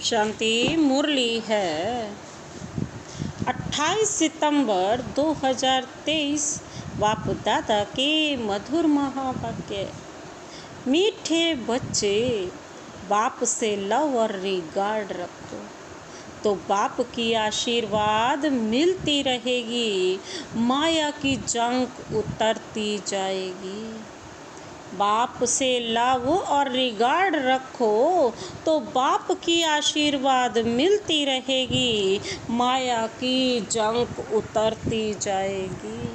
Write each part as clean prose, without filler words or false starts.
शांति मुरली है 28 सितंबर 2023। बाप दादा के मधुर महावाक्य। मीठे बच्चे, बाप से लव और रिगार्ड रखो तो बाप की आशीर्वाद मिलती रहेगी, माया की जंग उतरती जाएगी। बाप से लव और रिगार्ड रखो तो बाप की आशीर्वाद मिलती रहेगी, माया की जंग उतरती जाएगी।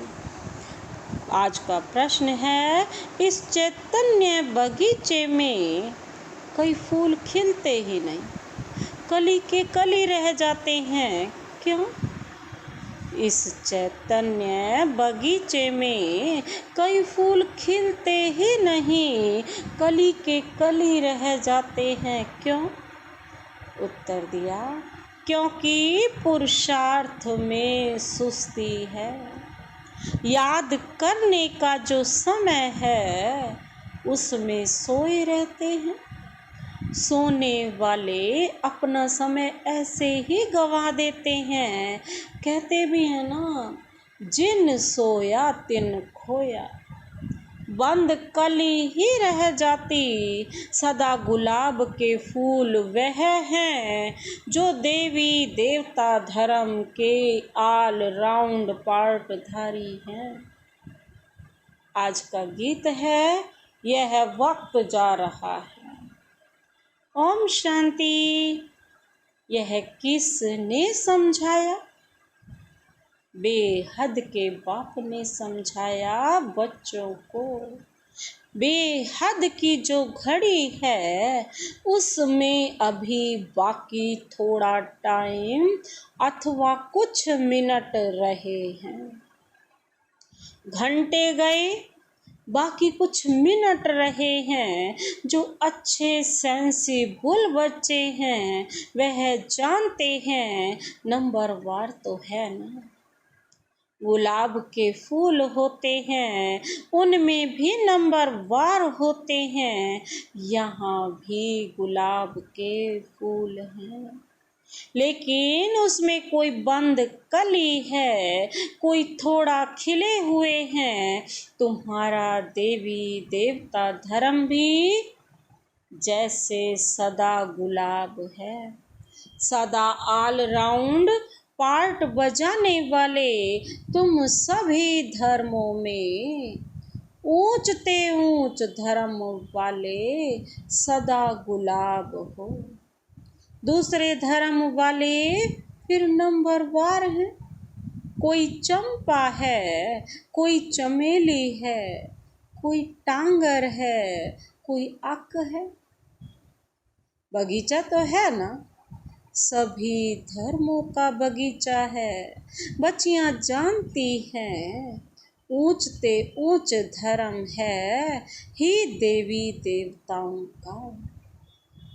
आज का प्रश्न है, इस चैतन्य बगीचे में कई फूल खिलते ही नहीं, कली के कली रह जाते हैं, क्यों? इस चैतन्य बगीचे में कई फूल खिलते ही नहीं, कली के कली रह जाते हैं, क्यों? उत्तर दिया, क्योंकि पुरुषार्थ में सुस्ती है। याद करने का जो समय है उसमें सोए रहते हैं। सोने वाले अपना समय ऐसे ही गंवा देते हैं। कहते भी हैं ना, जिन सोया तिन खोया। बंद कली ही रह जाती, सदा गुलाब के फूल वह हैं जो देवी देवता धर्म के ऑल राउंड पार्टधारी हैं। आज का गीत है, यह वक्त जा रहा है। ओम शांति। यह किसने समझाया? बेहद के बाप ने समझाया बच्चों को। बेहद की जो घड़ी है उसमें अभी बाकी थोड़ा टाइम अथवा कुछ मिनट रहे हैं। घंटे गए, बाकी कुछ मिनट रहे हैं। जो अच्छे सेंसिबल बच्चे हैं वह जानते हैं नंबर वार तो है ना। गुलाब के फूल होते हैं, उनमें भी नंबर वार होते हैं। यहाँ भी गुलाब के फूल हैं, लेकिन उसमें कोई बंद कली है, कोई थोड़ा खिले हुए हैं। तुम्हारा देवी देवता धर्म भी जैसे सदा गुलाब है, सदा ऑल राउंड पार्ट बजाने वाले। तुम सभी धर्मों में ऊंचते ऊंच धर्म वाले सदा गुलाब हो। दूसरे धर्म वाले फिर नंबर वार हैं। कोई चंपा है, कोई चमेली है, कोई टांगर है, कोई अक है। बगीचा तो है ना, सभी धर्मों का बगीचा है। बच्चियां जानती हैं ऊंचते ऊंच धर्म है ही देवी देवताओं का।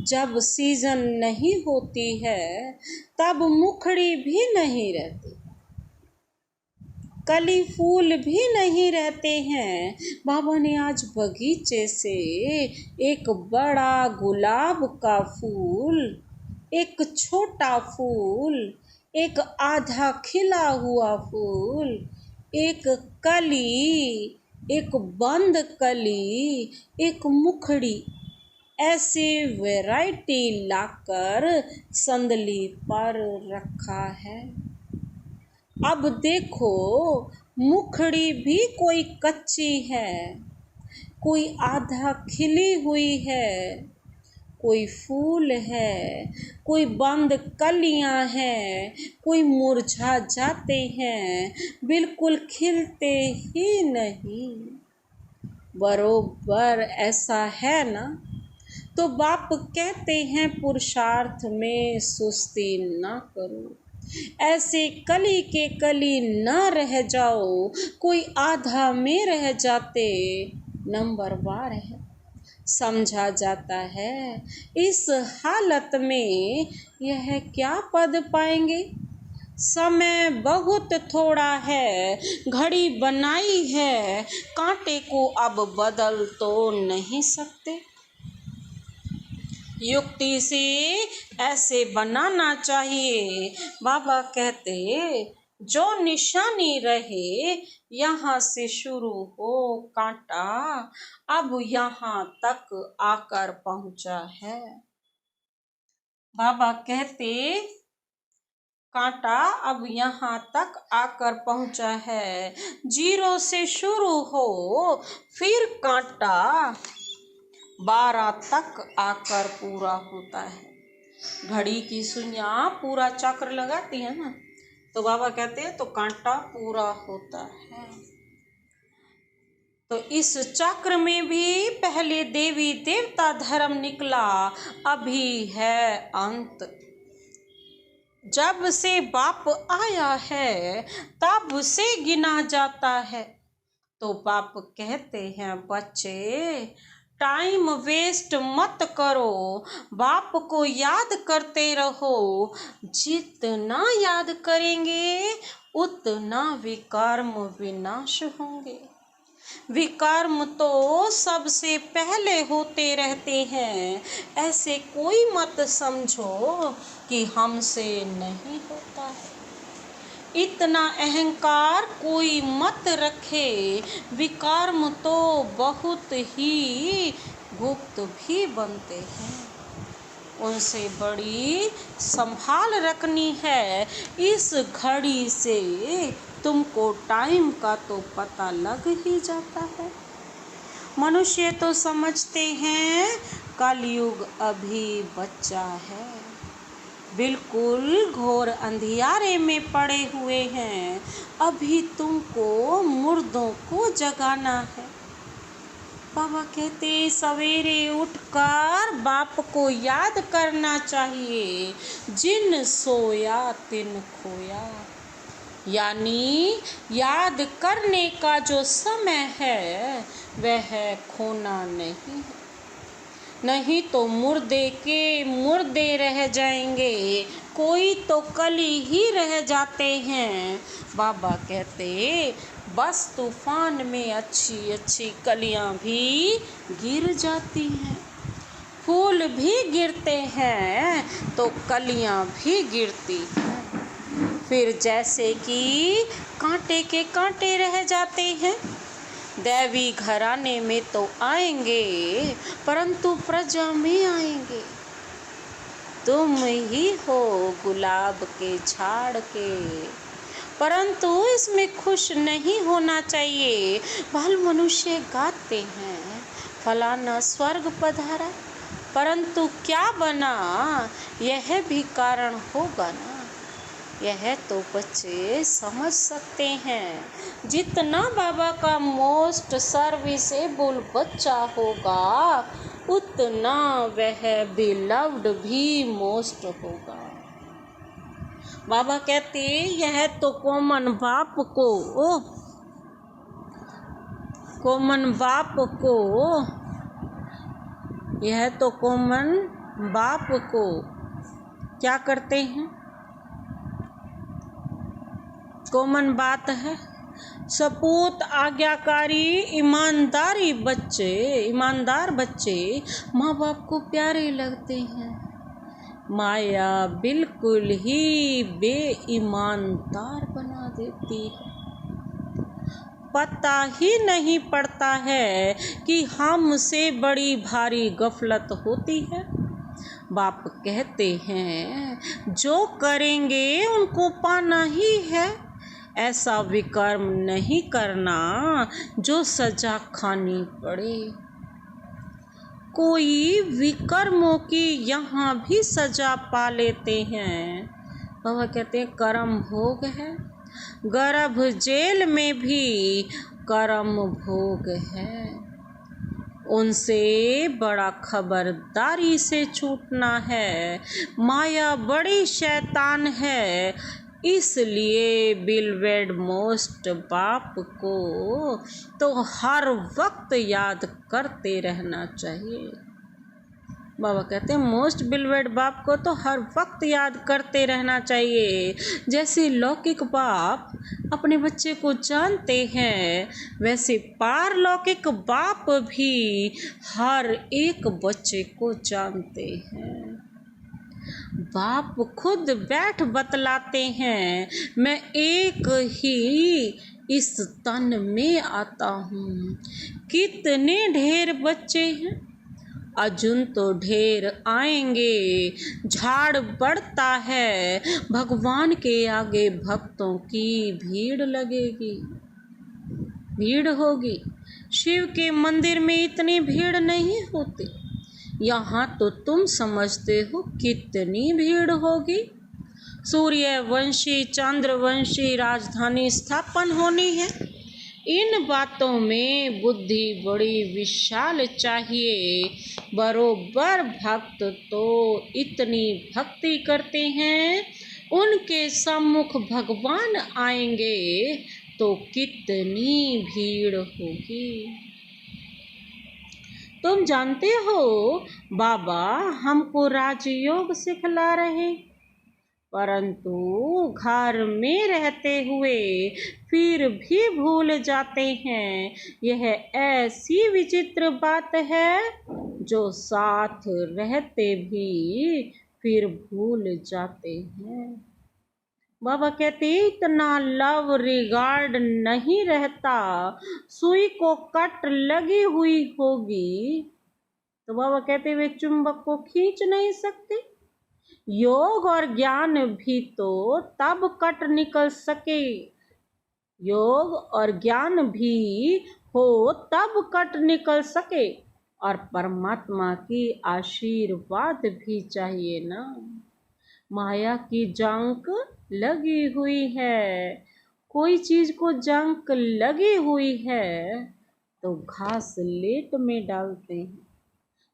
जब सीजन नहीं होती है तब मुखड़ी भी नहीं रहती, कली फूल भी नहीं रहते हैं। बाबा ने आज बगीचे से एक बड़ा गुलाब का फूल, एक छोटा फूल, एक आधा खिला हुआ फूल, एक कली, एक बंद कली, एक मुखड़ी, ऐसे वैरायटी लाकर संदली पर रखा है। अब देखो, मुखड़ी भी कोई कच्ची है, कोई आधा खिली हुई है, कोई फूल है, कोई बंद कलियां हैं, कोई मुरझा जाते हैं, बिल्कुल खिलते ही नहीं। बरोबर ऐसा है ना। तो बाप कहते हैं पुरुषार्थ में सुस्ती ना करो, ऐसे कली के कली ना रह जाओ। कोई आधा में रह जाते नंबर वार है। समझा जाता है इस हालत में यह क्या पद पाएंगे। समय बहुत थोड़ा है, घड़ी बनाई है, कांटे को अब बदल तो नहीं सकते। युक्ति से ऐसे बनाना चाहिए। बाबा कहते जो निशानी रहे यहाँ से शुरू हो कांटा अब यहाँ तक आकर पहुंचा है। बाबा कहते कांटा अब यहाँ तक आकर पहुंचा है। जीरो से शुरू हो फिर कांटा 12 तक आकर पूरा होता है। घड़ी की सुइयां पूरा चक्र लगाती है ना, तो बाबा कहते हैं तो कांटा पूरा होता है। तो इस चक्र में भी पहले देवी देवता धर्म निकला, अभी है अंत। जब से बाप आया है तब से गिना जाता है। तो बाप कहते हैं बच्चे टाइम वेस्ट मत करो, बाप को याद करते रहो। जितना याद करेंगे उतना विकर्म विनाश होंगे। विकर्म तो सबसे पहले होते रहते हैं, ऐसे कोई मत समझो कि हमसे नहीं होता है। इतना अहंकार कोई मत रखे, विकर्म तो बहुत ही गुप्त भी बनते हैं, उनसे बड़ी संभाल रखनी है। इस घड़ी से तुमको टाइम का तो पता लग ही जाता है। मनुष्य तो समझते हैं कलयुग अभी बच्चा है, बिल्कुल घोर अंधियारे में पड़े हुए हैं। अभी तुमको मुर्दों को जगाना है। बाबा कहते सवेरे उठकर बाप को याद करना चाहिए, जिन सोया तिन खोया। यानी याद करने का जो समय है वह खोना नहीं, नहीं तो मुर्दे के मुर्दे रह जाएंगे, कोई तो कली ही रह जाते हैं। बाबा कहते बस तूफान में अच्छी अच्छी कलियां भी गिर जाती हैं, फूल भी गिरते हैं तो कलियां भी गिरती हैं। फिर जैसे कि कांटे के कांटे रह जाते हैं। दैवी घराने में तो आएंगे परंतु प्रजा में आएंगे। तुम ही हो गुलाब के झाड़ के, परंतु इसमें खुश नहीं होना चाहिए। बाल मनुष्य गाते हैं फलाना स्वर्ग पधारा, परंतु क्या बना यह भी कारण होगा ना। यह तो बच्चे समझ सकते हैं। जितना बाबा का मोस्ट सर्विसेबल बच्चा होगा उतना वह बिलव्ड भी मोस्ट होगा। बाबा कहते यह तो कॉमन बाप को क्या करते हैं, कॉमन बात है। सपूत आज्ञाकारी ईमानदार बच्चे माँ बाप को प्यारे लगते हैं। माया बिल्कुल ही बेईमानदार बना देती है। पता ही नहीं पड़ता है कि हमसे बड़ी भारी गफलत होती है। बाप कहते हैं जो करेंगे उनको पाना ही है। ऐसा विकर्म नहीं करना जो सजा खानी पड़े। कोई विकर्मों की यहाँ भी सजा पा लेते हैं। बाबा कहते हैं कर्म भोग है, गर्भ जेल में भी कर्म भोग है। उनसे बड़ा खबरदारी से छूटना है। माया बड़ी शैतान है, इसलिए बिलवेड मोस्ट बाप को तो हर वक्त याद करते रहना चाहिए। बाबा कहते हैं मोस्ट बिलवेड बाप को तो हर वक्त याद करते रहना चाहिए। जैसे लौकिक बाप अपने बच्चे को जानते हैं, वैसे पारलौकिक बाप भी हर एक बच्चे को जानते हैं। बाप खुद बैठ बतलाते हैं, मैं एक ही इस तन में आता हूँ। कितने ढेर बच्चे हैं, अर्जुन तो ढेर आएंगे। झाड़ बढ़ता है, भगवान के आगे भक्तों की भीड़ लगेगी, भीड़ होगी। शिव के मंदिर में इतनी भीड़ नहीं होती, यहाँ तो तुम समझते हो कितनी भीड़ होगी। सूर्यवंशी चंद्रवंशी राजधानी स्थापन होनी है। इन बातों में बुद्धि बड़ी विशाल चाहिए। बरोबर भक्त तो इतनी भक्ति करते हैं, उनके सम्मुख भगवान आएंगे तो कितनी भीड़ होगी। तुम जानते हो बाबा हमको राजयोग सिखला रहे, परंतु घर में रहते हुए फिर भी भूल जाते हैं। यह ऐसी विचित्र बात है जो साथ रहते भी फिर भूल जाते हैं। बाबा कहते इतना लव रिगार्ड नहीं रहता, सुई को कट लगी हुई होगी तो बाबा कहते वे चुंबक को खींच नहीं सकते। योग और ज्ञान भी तो तब कट निकल सके, योग और ज्ञान भी हो तब कट निकल सके, और परमात्मा की आशीर्वाद भी चाहिए ना। माया की जंक लगी हुई है, कोई चीज को जंक लगी हुई है तो घास लेट में डालते हैं।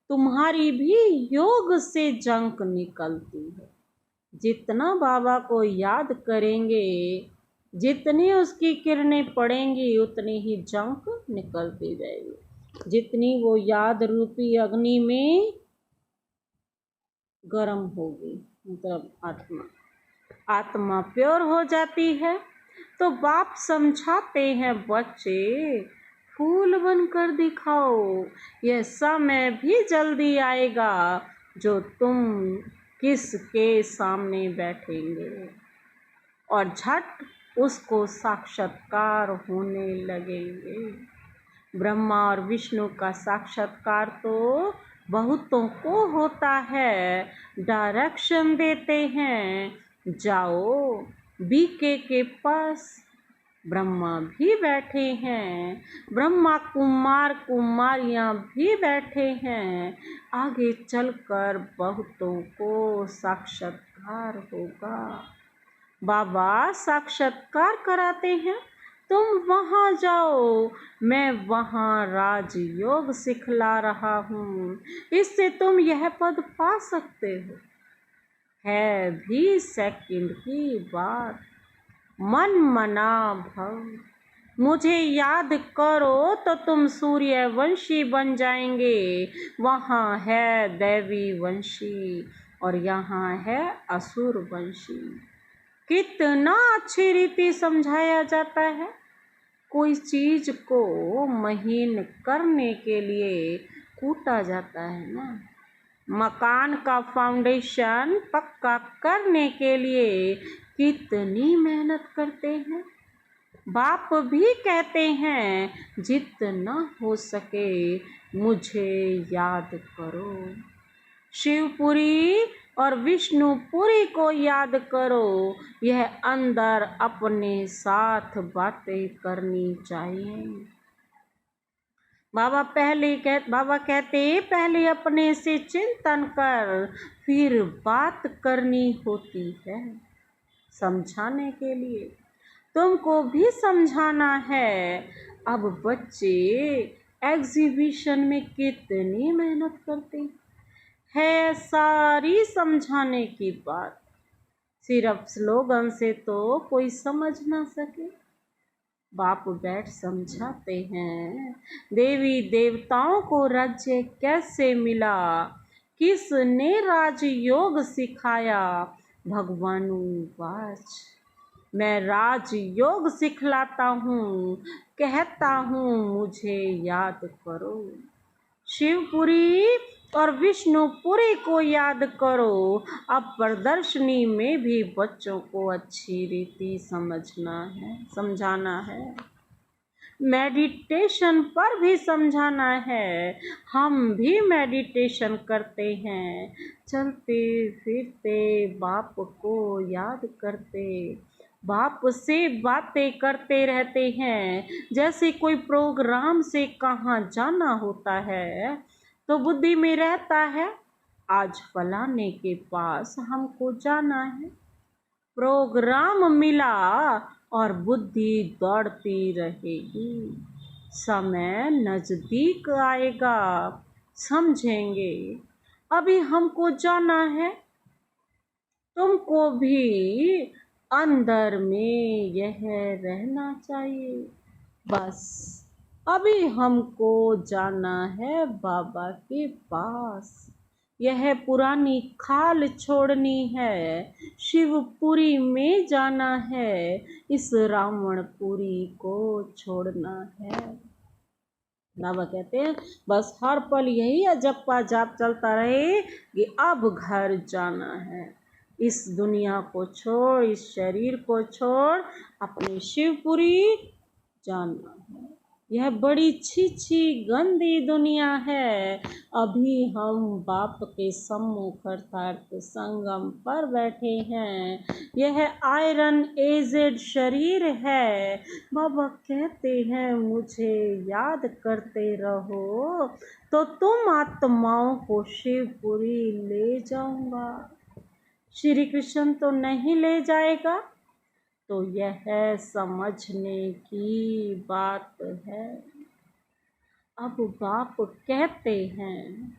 तुम्हारी भी योग से जंक निकलती है। जितना बाबा को याद करेंगे, जितनी उसकी किरणें पड़ेंगी, उतनी ही जंक निकलती जाएगी। जितनी वो याद रूपी अग्नि में गर्म होगी, मतलब आत्मा प्योर हो जाती है। तो बाप समझाते हैं बच्चे फूल बनकर दिखाओ, यह समय भी जल्दी आएगा जो तुम किसके सामने बैठेंगे और झट उसको साक्षात्कार होने लगेंगे। ब्रह्मा और विष्णु का साक्षात्कार तो बहुतों को होता है, डायरेक्शन देते हैं, जाओ बीके के पास। ब्रह्मा भी बैठे हैं, ब्रह्मा कुमार कुमारियाँ भी बैठे हैं। आगे चलकर बहुतों को साक्षात्कार होगा। बाबा साक्षात्कार कराते हैं, तुम वहाँ जाओ, मैं वहाँ राजयोग सिखला रहा हूँ, इससे तुम यह पद पा सकते हो। है भी सेकंड की बात, मन मना भव। मुझे याद करो तो तुम सूर्यवंशी बन जाएंगे। वहाँ है दैवी वंशी और यहाँ है असुर वंशी। कितना अच्छी रीति समझाया जाता है। कोई चीज को महीन करने के लिए कूटा जाता है ना। मकान का फाउंडेशन पक्का करने के लिए कितनी मेहनत करते हैं। बाप भी कहते हैं जितना हो सके मुझे याद करो। शिवपुरी और विष्णुपुरी को याद करो। यह अंदर अपने साथ बातें करनी चाहिए। बाबा कहते पहले अपने से चिंतन कर, फिर बात करनी होती है। समझाने के लिए तुमको भी समझाना है। अब बच्चे एग्जीबिशन में कितनी मेहनत करते है सारी समझाने की बात, सिर्फ स्लोगन से तो कोई समझ ना सके। बाप बैठ समझाते हैं, देवी देवताओं को राज्य कैसे मिला, किसने राजयोग सिखाया, भगवानुवाच। मैं राजयोग सिखलाता हूँ, कहता हूँ मुझे याद करो। शिवपुरी और विष्णुपुरी को याद करो। अब प्रदर्शनी में भी बच्चों को अच्छी रीति समझाना है। मेडिटेशन पर भी समझाना है। हम भी मेडिटेशन करते हैं, चलते फिरते बाप को याद करते, बाप से बातें करते रहते हैं। जैसे कोई प्रोग्राम से कहाँ जाना होता है तो बुद्धि में रहता है, आज फलाने के पास हमको जाना है। प्रोग्राम मिला और बुद्धि दौड़ती रहेगी। समय नजदीक आएगा, समझेंगे अभी हमको जाना है। तुमको भी अंदर में यह रहना चाहिए, बस अभी हमको जाना है बाबा के पास। यह पुरानी खाल छोड़नी है, शिवपुरी में जाना है, इस रावणपुरी को छोड़ना है। बाबा कहते हैं बस हर पल यही जप्पा जाप चलता रहे कि अब घर जाना है। इस दुनिया को छोड़, इस शरीर को छोड़ अपनी शिवपुरी जाना है। यह बड़ी छी गंदी दुनिया है। अभी हम बाप के सम्मुख अर्थात संगम पर बैठे हैं। यह आयरन एजेड शरीर है। बाबा कहते हैं मुझे याद करते रहो तो तुम आत्माओं को शिवपुरी ले जाऊंगा। श्री कृष्ण तो नहीं ले जाएगा। तो यह समझने की बात है। अब बाप कहते हैं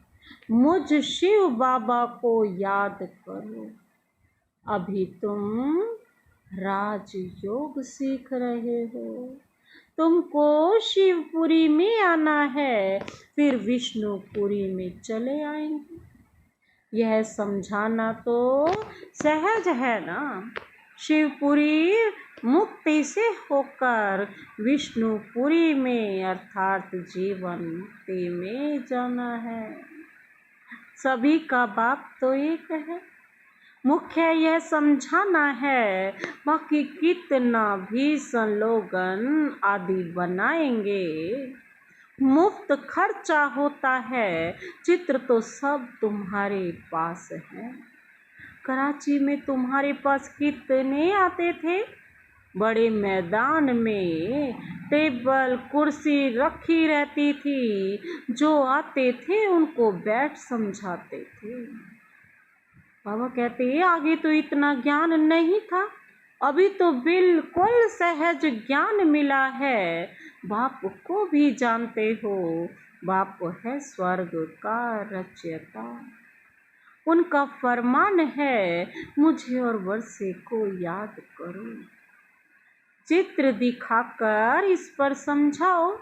मुझ शिव बाबा को याद करो। अभी तुम राजयोग सीख रहे हो, तुमको शिवपुरी में आना है, फिर विष्णुपुरी में चले आएंगे। यह समझाना तो सहज है ना। शिवपुरी मुक्ति से होकर विष्णुपुरी में अर्थात जीवन मुक्ति में जाना है। सभी का बाप तो एक है। मुख्य यह समझाना है, बाकी कितना भी स्लोगन आदि बनाएंगे, मुफ्त खर्चा होता है। चित्र तो सब तुम्हारे पास है। कराची में तुम्हारे पास कितने आते थे। बड़े मैदान में टेबल कुर्सी रखी रहती थी, जो आते थे उनको बैठ समझाते थे। बाबा कहते आगे तो इतना ज्ञान नहीं था, अभी तो बिल्कुल सहज ज्ञान मिला है। बाप को भी जानते हो, बाप है स्वर्ग का रचयिता। उनका फरमान है मुझे और वर्षे को याद करो। चित्र दिखाकर इस पर समझाओ।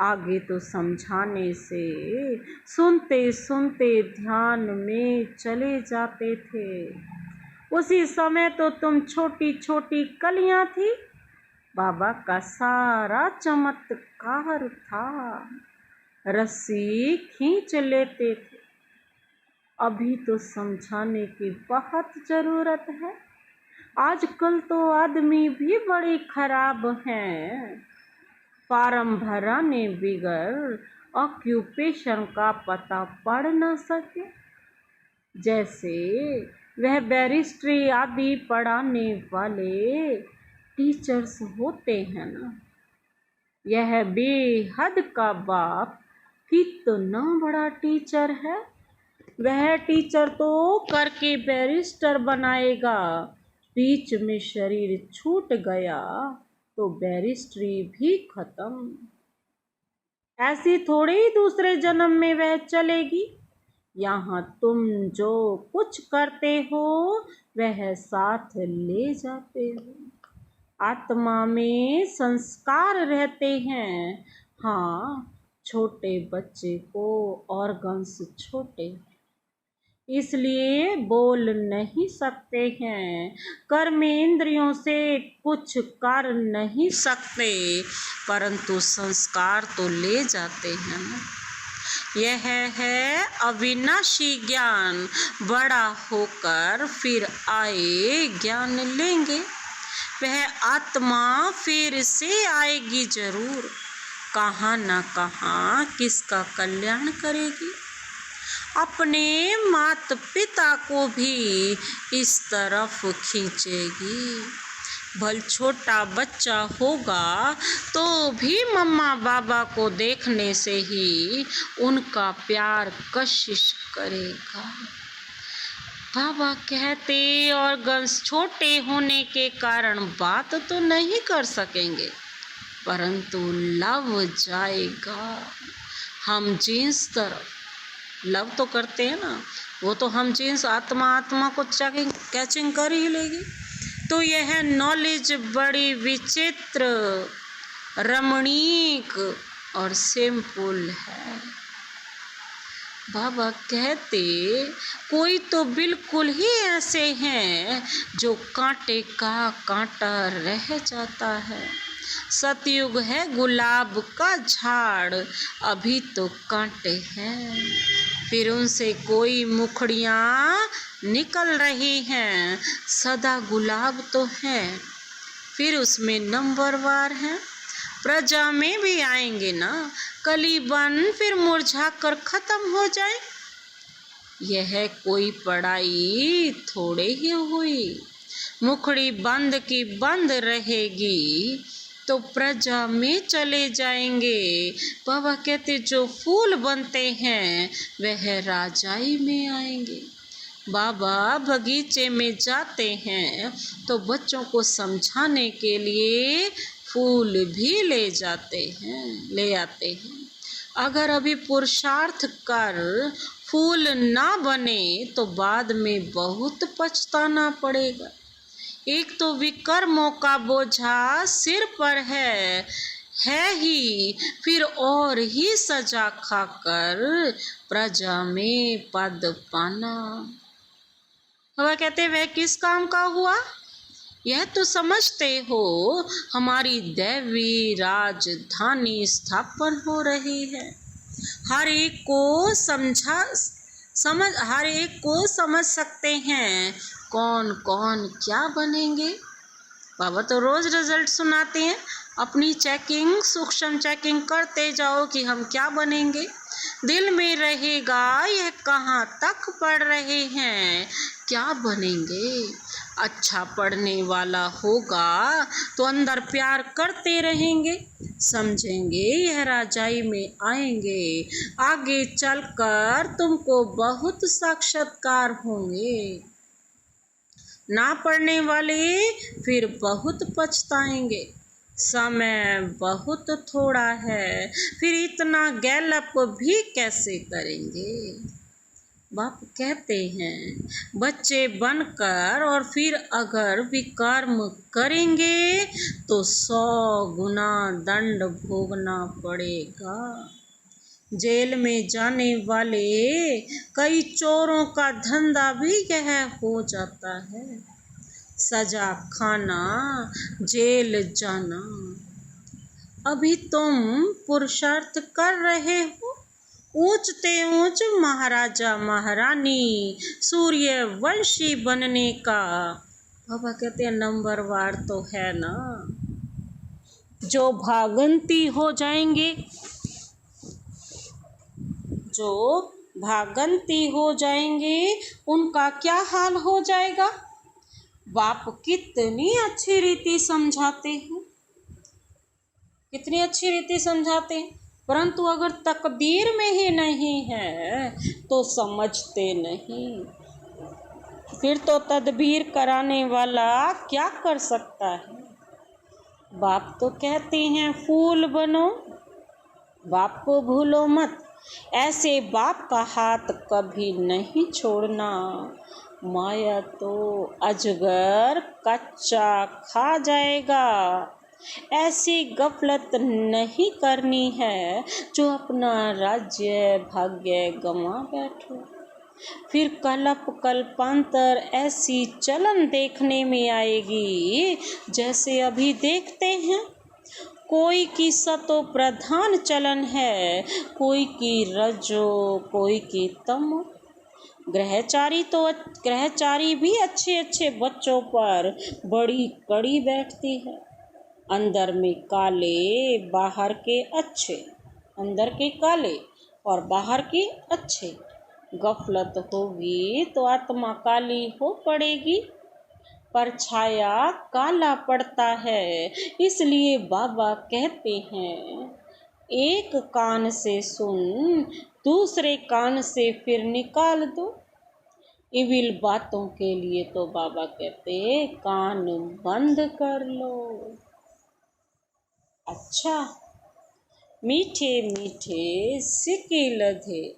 आगे तो समझाने से सुनते सुनते ध्यान में चले जाते थे। उसी समय तो तुम छोटी छोटी कलियां थी। बाबा का सारा चमत्कार था, रस्सी खींच लेते थे। अभी तो समझाने की बहुत जरूरत है। आजकल तो आदमी भी बड़े खराब हैं। फार्म भराने बिगर ऑक्यूपेशन का पता पढ़ न सके। जैसे वह बैरिस्ट्री आदि पढ़ाने वाले टीचर्स होते हैं ना, यह बेहद का बाप कितना बड़ा टीचर है। वह टीचर तो करके बैरिस्टर बनाएगा, बीच में शरीर छूट गया तो बैरिस्ट्री भी खत्म। ऐसी थोड़ी ही दूसरे जन्म में वह चलेगी। यहाँ तुम जो कुछ करते हो वह साथ ले जाते हो। आत्मा में संस्कार रहते हैं। हाँ, छोटे बच्चे को ऑर्गन्स छोटे, इसलिए बोल नहीं सकते हैं, कर्मेंद्रियों से कुछ कर नहीं सकते, परंतु संस्कार तो ले जाते हैं ना। यह है अविनाशी ज्ञान, बड़ा होकर फिर आए ज्ञान लेंगे। वह आत्मा फिर से आएगी जरूर, कहाँ न कहाँ किसका कल्याण करेगी। अपने माता पिता को भी इस तरफ खींचेगी। भल छोटा बच्चा होगा तो भी मम्मा बाबा को देखने से ही उनका प्यार कशिश करेगा। बाबा कहते और गंस छोटे होने के कारण बात तो नहीं कर सकेंगे, परंतु लव जाएगा। हम जिस तरफ लव तो करते हैं ना, वो तो हम जिस आत्मा को कैचिंग कर ही लेगी। तो यह नॉलेज बड़ी विचित्र, रमणीक और सिंपल है। बाबा कहते कोई तो बिल्कुल ही ऐसे हैं जो कांटे का कांटा रह जाता है। सतयुग है गुलाब का झाड़, अभी तो कांटे हैं, फिर उनसे कोई मुखड़ियाँ निकल रही हैं। सदा गुलाब तो है, फिर उसमें नंबरवार हैं। प्रजा में भी आएंगे ना, कली बन फिर मुरझा कर खत्म हो जाए। यह कोई पढ़ाई थोड़े ही हुई, मुखड़ी बंद की बंद रहेगी तो प्रजा में चले जाएंगे। बाबा कहते जो फूल बनते हैं वह राजाई में आएंगे। बाबा बगीचे में जाते हैं तो बच्चों को समझाने के लिए फूल भी ले आते हैं। अगर अभी पुरुषार्थ कर फूल ना बने तो बाद में बहुत पछताना पड़ेगा। एक तो विकर्मों का बोझा सिर पर है ही, फिर और ही सजा खाकर प्रजा में पद पाना। वह कहते वह किस काम का हुआ? यह तो समझते हो हमारी दैवी राजधानी स्थापन हो रही है। हर एक को समझ सकते हैं कौन कौन क्या बनेंगे। बाबा तो रोज रिजल्ट सुनाते हैं, अपनी चेकिंग सूक्ष्म चेकिंग करते जाओ कि हम क्या बनेंगे। दिल में रहेगा यह कहाँ तक पढ़ रहे हैं, क्या बनेंगे। अच्छा पढ़ने वाला होगा तो अंदर प्यार करते रहेंगे, समझेंगे यह राजाई में आएंगे। आगे चलकर तुमको बहुत साक्षात्कार होंगे। ना पढ़ने वाले फिर बहुत पछताएंगे। समय बहुत थोड़ा है, फिर इतना गैलअप भी कैसे करेंगे। बाप कहते हैं बच्चे बनकर और फिर अगर विकर्म करेंगे तो 100 गुना दंड भोगना पड़ेगा। जेल में जाने वाले कई चोरों का धंधा भी यह हो जाता है। सजा खाना, जेल जाना। अभी तुम पुरुषार्थ कर रहे हो, ऊंचते ऊंच महाराजा महारानी सूर्यवंशी बनने का। बाबा कहते हैं नंबरवार तो है ना। जो भागंती हो जाएंगे, जो भागंती हो जाएंगे उनका क्या हाल हो जाएगा। बाप कितनी अच्छी रीति समझाते हैं, कितनी अच्छी रीति समझाते हैं, परंतु अगर तकदीर में ही नहीं है तो समझते नहीं। फिर तो तदबीर कराने वाला क्या कर सकता है। बाप तो कहते हैं फूल बनो, बाप को भूलो मत। ऐसे बाप का हाथ कभी नहीं छोड़ना। माया तो अजगर कच्चा खा जाएगा। ऐसी गफलत नहीं करनी है जो अपना राज्य भाग्य गंवा बैठो। फिर कल्प कल्पांतर ऐसी चलन देखने में आएगी जैसे अभी देखते हैं। कोई की सतो प्रधान चलन है, कोई की रजो, कोई की तमो। ग्रहचारी भी अच्छे अच्छे बच्चों पर बड़ी कड़ी बैठती है। अंदर में काले, बाहर के अच्छे, अंदर के काले और बाहर के अच्छे। गफलत होगी तो आत्मा काली हो पड़ेगी, परछाया काला पड़ता है। इसलिए बाबा कहते हैं, एक कान से सुन, दूसरे कान से फिर निकाल दो। इविल बातों के लिए तो बाबा कहते कान बंद कर लो। अच्छा, मीठे मीठे सिक्के लधे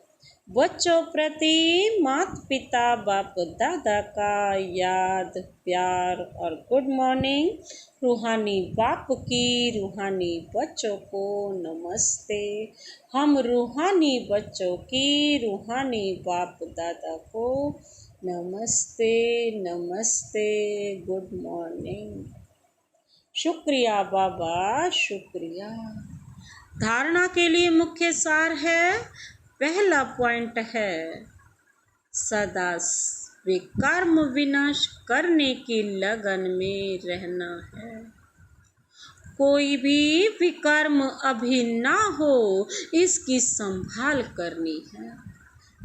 बच्चों प्रति माता पिता बाप दादा का याद, प्यार और गुड मॉर्निंग। रूहानी बाप की रूहानी बच्चों को नमस्ते। हम रूहानी बच्चों की रूहानी बाप दादा को नमस्ते नमस्ते, गुड मॉर्निंग। शुक्रिया बाबा, शुक्रिया। धारणा के लिए मुख्य सार है, पहला पॉइंट है सदा विकर्म विनाश करने की लगन में रहना है। कोई भी विकर्म अभी ना हो, इसकी संभाल करनी है।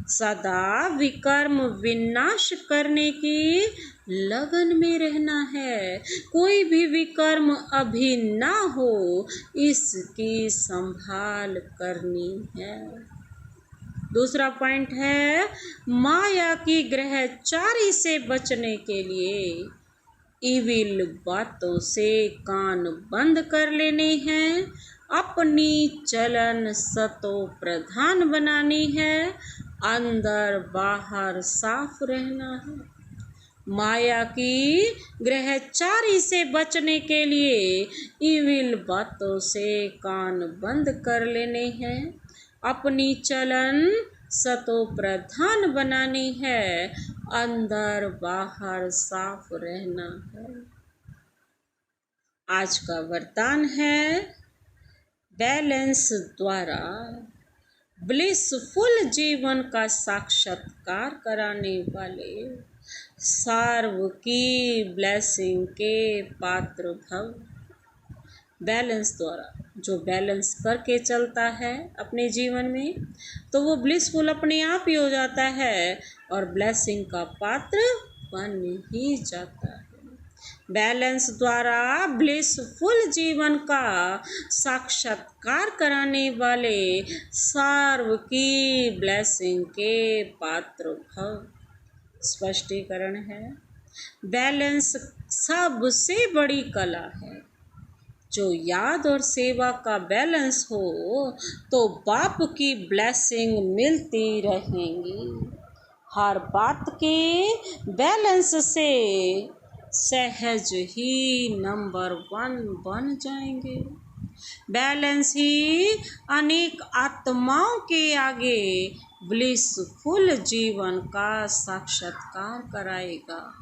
सदा विकर्म विनाश करने की लगन में रहना है। कोई भी विकर्म अभी ना हो, इसकी संभाल करनी है। दूसरा पॉइंट है, माया की ग्रहचारी से बचने के लिए इविल बातों से कान बंद कर लेने हैं। अपनी चलन सतो प्रधान बनानी है, अंदर बाहर साफ रहना है। माया की ग्रहचारी से बचने के लिए इविल बातों से कान बंद कर लेने हैं। अपनी चलन सतो प्रधान बनानी है, अंदर बाहर साफ रहना है। आज का वरदान है, बैलेंस द्वारा ब्लिसफुल जीवन का साक्षात्कार कराने वाले सर्व की ब्लेसिंग के पात्र भव। बैलेंस द्वारा, जो बैलेंस करके चलता है अपने जीवन में, तो वो ब्लिसफुल अपने आप ही हो जाता है और ब्लेसिंग का पात्र बन ही जाता है। बैलेंस द्वारा ब्लिसफुल जीवन का साक्षात्कार कराने वाले सर्व की ब्लेसिंग के पात्र भव। स्पष्टीकरण है, बैलेंस सबसे बड़ी कला है। जो याद और सेवा का बैलेंस हो तो बाप की ब्लेसिंग मिलती रहेंगी। हर बात के बैलेंस से सहज ही नंबर 1 बन जाएंगे। बैलेंस ही अनेक आत्माओं के आगे ब्लिसफुल जीवन का साक्षात्कार कराएगा।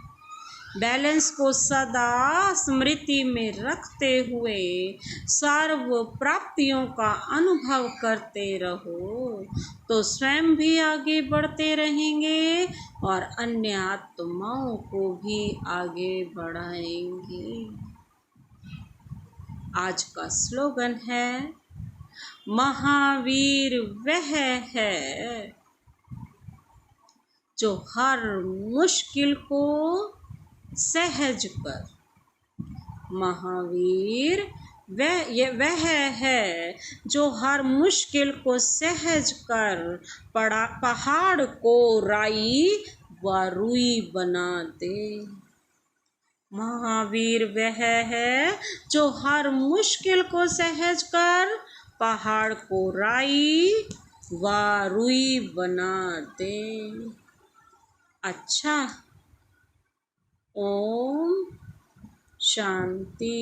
बैलेंस को सदा स्मृति में रखते हुए सर्व प्राप्तियों का अनुभव करते रहो तो स्वयं भी आगे बढ़ते रहेंगे और अन्य आत्माओं को भी आगे बढ़ाएंगे। आज का स्लोगन है, महावीर वह है जो हर मुश्किल को सहज कर। महावीर वह है जो हर मुश्किल को सहज कर पहाड़ को राई व रुई बना दे। महावीर वह है जो हर मुश्किल को सहज कर पहाड़ को राई व रुई बना दे। अच्छा, ओम शांति।